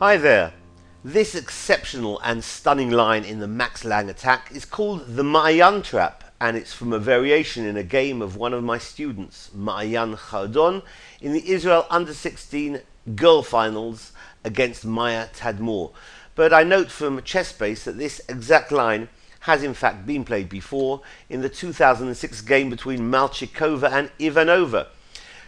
Hi there. This exceptional and stunning line in the Max Lange attack is called the Maayan trap, and it's from a variation in a game of one of my students, Maayan, in the Israel Under-16 Girl Finals against Maya Tadmor. But I note from ChessBase that this exact line has in fact been played before in the 2006 game between Malchikova and Ivanova.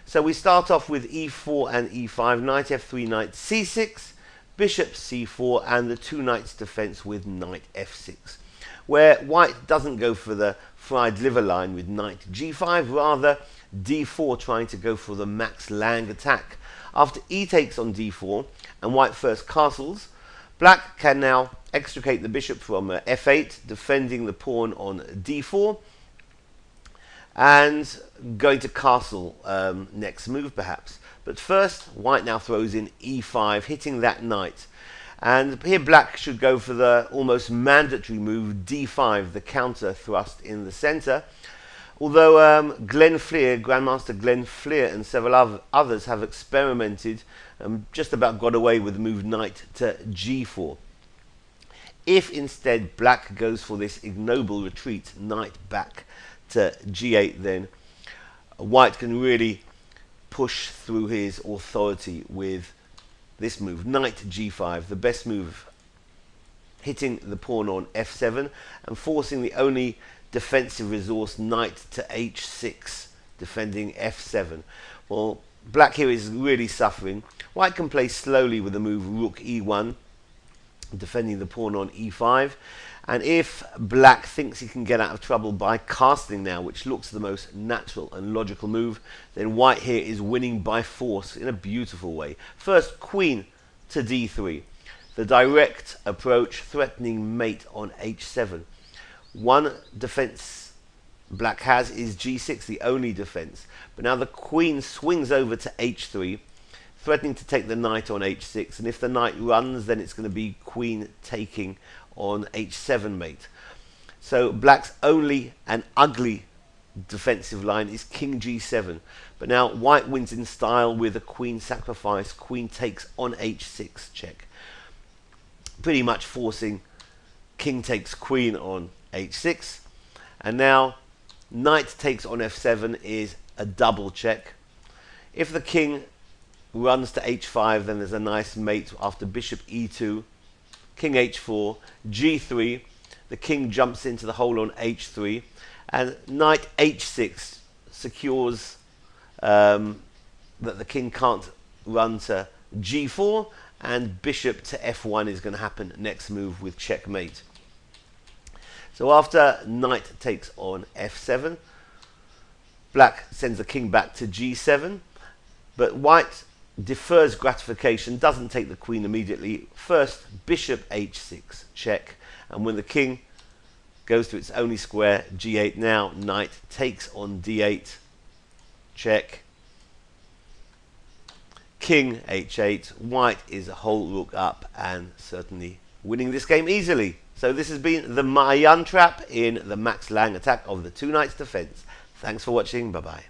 So we start off with e4 and e5, knight f3, knight c6, bishop c4, and the two knights defense with knight f6, where white doesn't go for the fried liver line with knight g5, rather d4, trying to go for the Max Lange attack. After e takes on d4 and white first castles, black can now extricate the bishop from f8, defending the pawn on d4, and going to castle next move perhaps. But first, white now throws in e5, hitting that knight. And here black should go for the almost mandatory move d5, the counter thrust in the center. Although Grandmaster Glenn Fleer and several others have experimented, just about got away with the move knight to g4. If instead black goes for this ignoble retreat, knight back to g8, then white can really push through his authority with this move, knight g5, the best move, hitting the pawn on f7 and forcing the only defensive resource, knight to h6, defending f7. Well, black here is really suffering. White can play slowly with the move rook e1, defending the pawn on e5. And if black thinks he can get out of trouble by castling now, which looks the most natural and logical move, then white here is winning by force in a beautiful way. First, queen to d3, the direct approach, threatening mate on h7. One defense black has is g6, the only defense. But now the queen swings over to h3, threatening to take the knight on h6. And if the knight runs, then it's going to be queen taking on h7 mate. So black's only and ugly defensive line is king g7. But now white wins in style with a queen sacrifice, queen takes on h6 check, pretty much forcing king takes queen on h6. And now knight takes on f7 is a double check. If the king runs to h5, then there's a nice mate after bishop e2, king h4, g3, the king jumps into the hole on h3, and knight h6 secures that the king can't run to g4, and bishop to f1 is going to happen next move with checkmate. So after knight takes on f7, black sends the king back to g7, but white defers gratification, doesn't take the queen immediately. First, bishop h6 check, and when the king goes to its only square, g8, now knight takes on d8 check, king h8. White is a whole rook up and certainly winning this game easily. So this has been the Maayan trap in the Max Lange attack of the two knights defense. Thanks for watching. Bye bye.